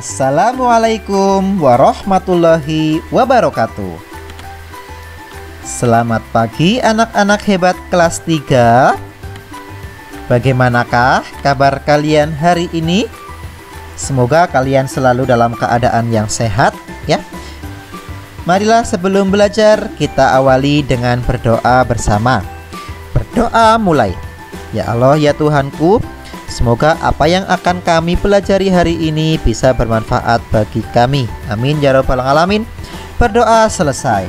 Assalamualaikum warahmatullahi wabarakatuh. Selamat pagi anak-anak hebat kelas 3. Bagaimanakah kabar kalian hari ini? Semoga kalian selalu dalam keadaan yang sehat ya. Marilah sebelum belajar kita awali dengan berdoa bersama. Berdoa mulai. Ya Allah ya Tuhanku, semoga apa yang akan kami pelajari hari ini bisa bermanfaat bagi kami. Amin ya rabbal alamin. Berdoa selesai.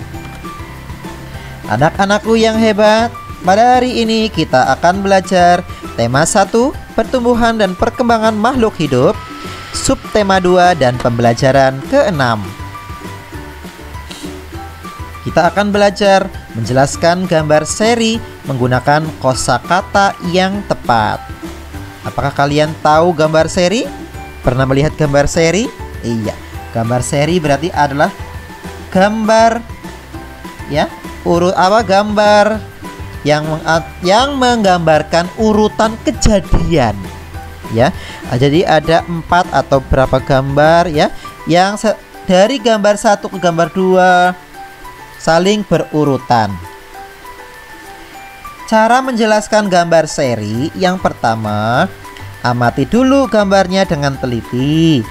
Anak-anakku yang hebat, pada hari ini kita akan belajar tema 1, pertumbuhan dan perkembangan makhluk hidup, subtema 2 dan pembelajaran ke-6. Kita akan belajar menjelaskan gambar seri menggunakan kosakata yang tepat. Apakah kalian tahu gambar seri? Pernah melihat gambar seri? Iya, gambar seri berarti adalah gambar ya, gambar yang menggambarkan urutan kejadian ya. Jadi ada 4 atau berapa gambar ya, yang dari gambar 1 ke gambar 2 saling berurutan. Cara menjelaskan gambar seri, yang pertama, amati dulu gambarnya dengan teliti.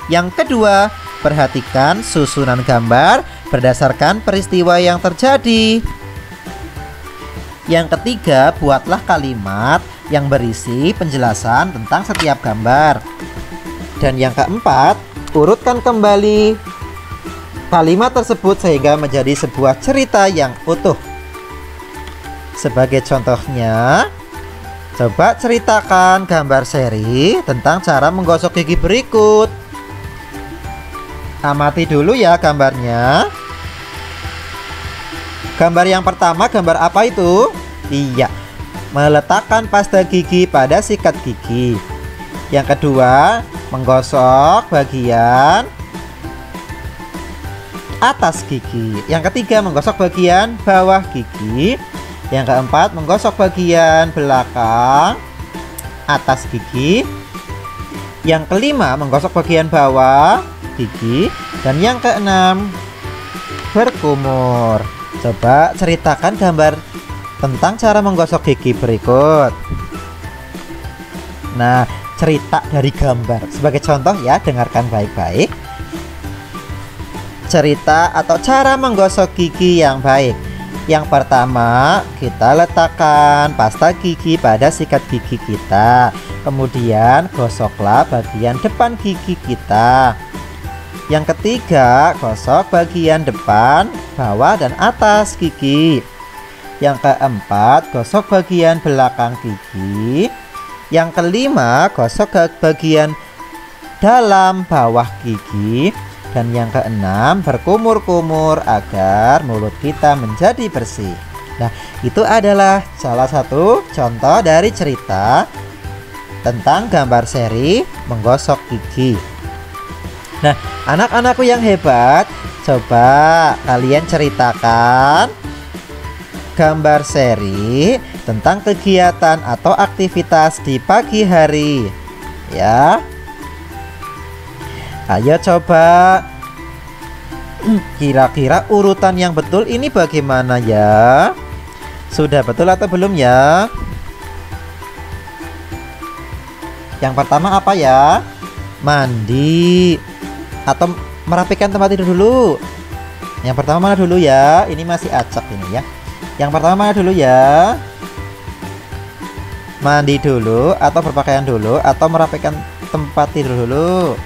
Yang kedua, perhatikan susunan gambar berdasarkan peristiwa yang terjadi. Yang ketiga, buatlah kalimat yang berisi penjelasan tentang setiap gambar. Dan yang keempat, urutkan kembali kalimat tersebut sehingga menjadi sebuah cerita yang utuh. Sebagai contohnya, coba ceritakan gambar seri tentang cara menggosok gigi berikut. Amati dulu ya gambarnya. Gambar yang pertama, gambar apa itu? Iya, meletakkan pasta gigi pada sikat gigi. Yang kedua, menggosok bagian atas gigi. Yang ketiga, menggosok bagian bawah gigi. Yang keempat, menggosok bagian belakang atas gigi. Yang kelima, menggosok bagian bawah gigi. Dan yang keenam, berkumur. Coba ceritakan gambar tentang cara menggosok gigi berikut. Nah, cerita dari gambar. Sebagai contoh ya, dengarkan baik-baik. Cerita atau cara menggosok gigi yang baik. Yang pertama, kita letakkan pasta gigi pada sikat gigi kita. Kemudian gosoklah bagian depan gigi kita. Yang ketiga, gosok bagian depan, bawah dan atas gigi. Yang keempat, gosok bagian belakang gigi. Yang kelima, gosok bagian dalam bawah gigi. Dan yang keenam, berkumur-kumur agar mulut kita menjadi bersih. Nah, itu adalah salah satu contoh dari cerita tentang gambar seri menggosok gigi. Nah, anak-anakku yang hebat, coba kalian ceritakan gambar seri tentang kegiatan atau aktivitas di pagi hari. Ya. Ayo coba, kira-kira urutan yang betul ini bagaimana ya? Sudah betul atau belum ya? Yang pertama apa ya? Mandi atau merapikan tempat tidur dulu. Yang pertama mana dulu ya? Ini masih acak ini ya. Yang pertama mana dulu ya? Mandi dulu atau berpakaian dulu atau merapikan tempat tidur dulu?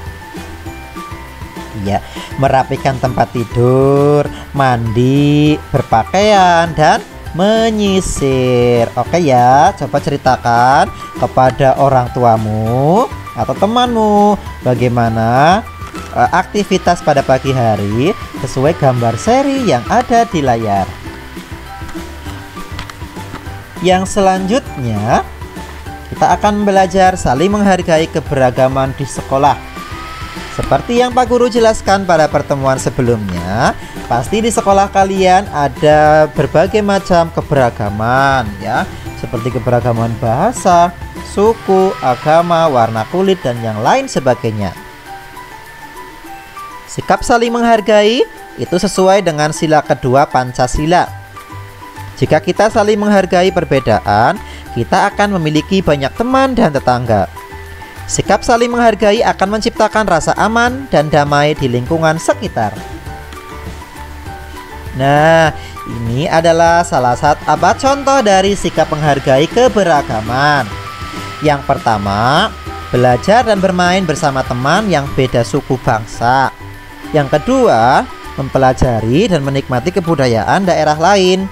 Ya, merapikan tempat tidur, mandi, berpakaian, dan menyisir. Oke ya, coba ceritakan kepada orang tuamu atau temanmu bagaimana aktivitas pada pagi hari sesuai gambar seri yang ada di layar. Yang selanjutnya, kita akan belajar saling menghargai keberagaman di sekolah. Seperti yang Pak Guru jelaskan pada pertemuan sebelumnya, pasti di sekolah kalian ada berbagai macam keberagaman ya, seperti keberagaman bahasa, suku, agama, warna kulit, dan yang lain sebagainya. Sikap saling menghargai itu sesuai dengan sila kedua Pancasila. Jika kita saling menghargai perbedaan, kita akan memiliki banyak teman dan tetangga. Sikap saling menghargai akan menciptakan rasa aman dan damai di lingkungan sekitar. Nah, ini adalah salah satu contoh dari sikap menghargai keberagaman. Yang pertama, belajar dan bermain bersama teman yang beda suku bangsa. Yang kedua, mempelajari dan menikmati kebudayaan daerah lain.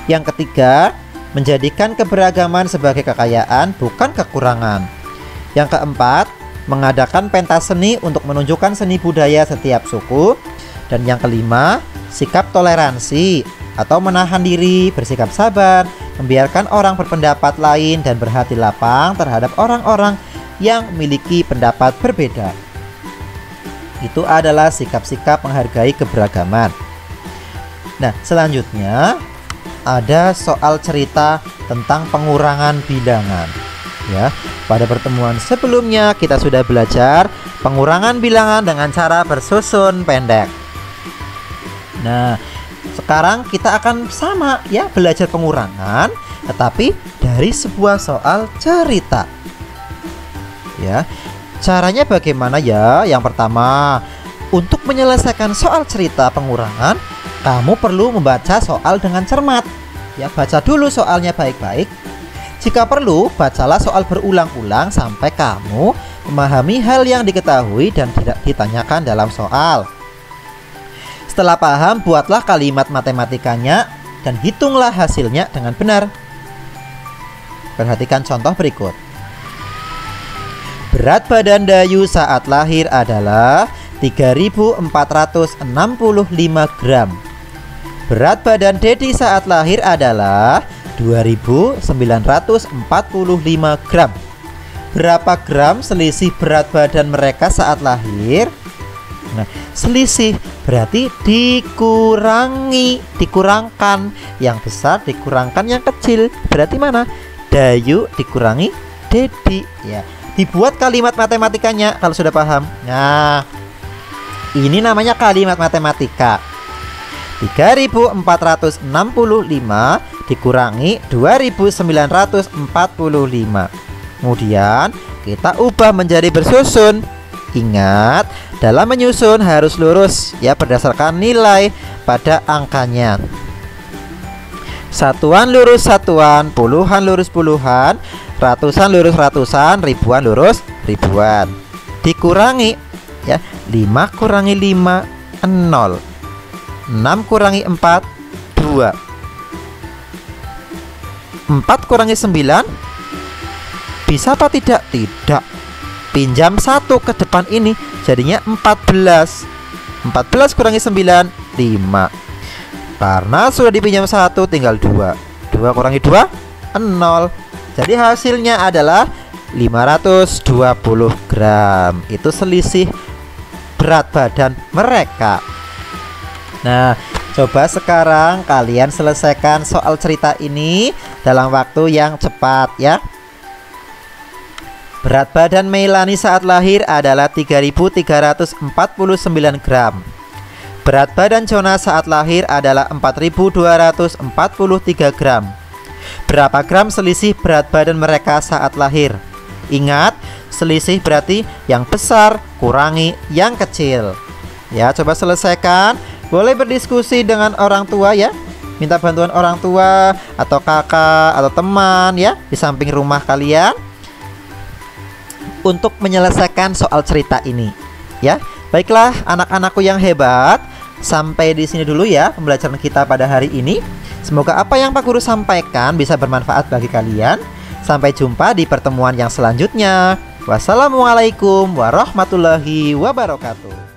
Yang ketiga, menjadikan keberagaman sebagai kekayaan bukan kekurangan. Yang keempat, mengadakan pentas seni untuk menunjukkan seni budaya setiap suku. Dan yang kelima, sikap toleransi atau menahan diri, bersikap sabar, membiarkan orang berpendapat lain dan berhati lapang terhadap orang-orang yang memiliki pendapat berbeda. Itu adalah sikap-sikap menghargai keberagaman. Nah, selanjutnya ada soal cerita tentang pengurangan bilangan. Ya, pada pertemuan sebelumnya kita sudah belajar pengurangan bilangan dengan cara bersusun pendek. Nah, sekarang kita akan sama ya belajar pengurangan, tetapi dari sebuah soal cerita. Ya, caranya bagaimana ya? Yang pertama, untuk menyelesaikan soal cerita pengurangan, kamu perlu membaca soal dengan cermat. Ya, baca dulu soalnya baik-baik. Jika perlu, bacalah soal berulang-ulang sampai kamu memahami hal yang diketahui dan tidak ditanyakan dalam soal. Setelah paham, buatlah kalimat matematikanya dan hitunglah hasilnya dengan benar. Perhatikan contoh berikut. Berat badan Dayu saat lahir adalah 3.465 gram. Berat badan Dedi saat lahir adalah 2.945 gram. Berapa gram selisih berat badan mereka saat lahir? Nah, selisih berarti dikurangkan yang besar dikurangkan yang kecil. Berarti mana? Dayu dikurangi Dedi. Ya, dibuat kalimat matematikanya kalau sudah paham. Nah, ini namanya kalimat matematika. 3.465 dikurangi 2.945. Kemudian kita ubah menjadi bersusun. Ingat, dalam menyusun harus lurus ya, berdasarkan nilai pada angkanya. Satuan lurus satuan, puluhan lurus puluhan, ratusan lurus ratusan, ribuan lurus ribuan. Dikurangi ya, 5 kurangi 5 0, 6 kurangi 4 2, 4 kurangi 9 bisa apa tidak? Tidak. Pinjam 1 ke depan ini jadinya 14. 14 kurangi 9 5. Karena sudah dipinjam 1 tinggal 2. 2 kurangi 2 0. Jadi hasilnya adalah 520 gram. Itu selisih berat badan mereka. Nah, coba sekarang kalian selesaikan soal cerita ini dalam waktu yang cepat ya. Berat badan Melani saat lahir adalah 3.349 gram. Berat badan Jonas saat lahir adalah 4.243 gram. Berapa gram selisih berat badan mereka saat lahir? Ingat, selisih berarti yang besar kurangi yang kecil. Ya, coba selesaikan. Boleh berdiskusi dengan orang tua ya. Minta bantuan orang tua atau kakak atau teman ya di samping rumah kalian untuk menyelesaikan soal cerita ini ya. Baiklah anak-anakku yang hebat, sampai di sini dulu ya pembelajaran kita pada hari ini. Semoga apa yang Pak Guru sampaikan bisa bermanfaat bagi kalian. Sampai jumpa di pertemuan yang selanjutnya. Wassalamualaikum warahmatullahi wabarakatuh.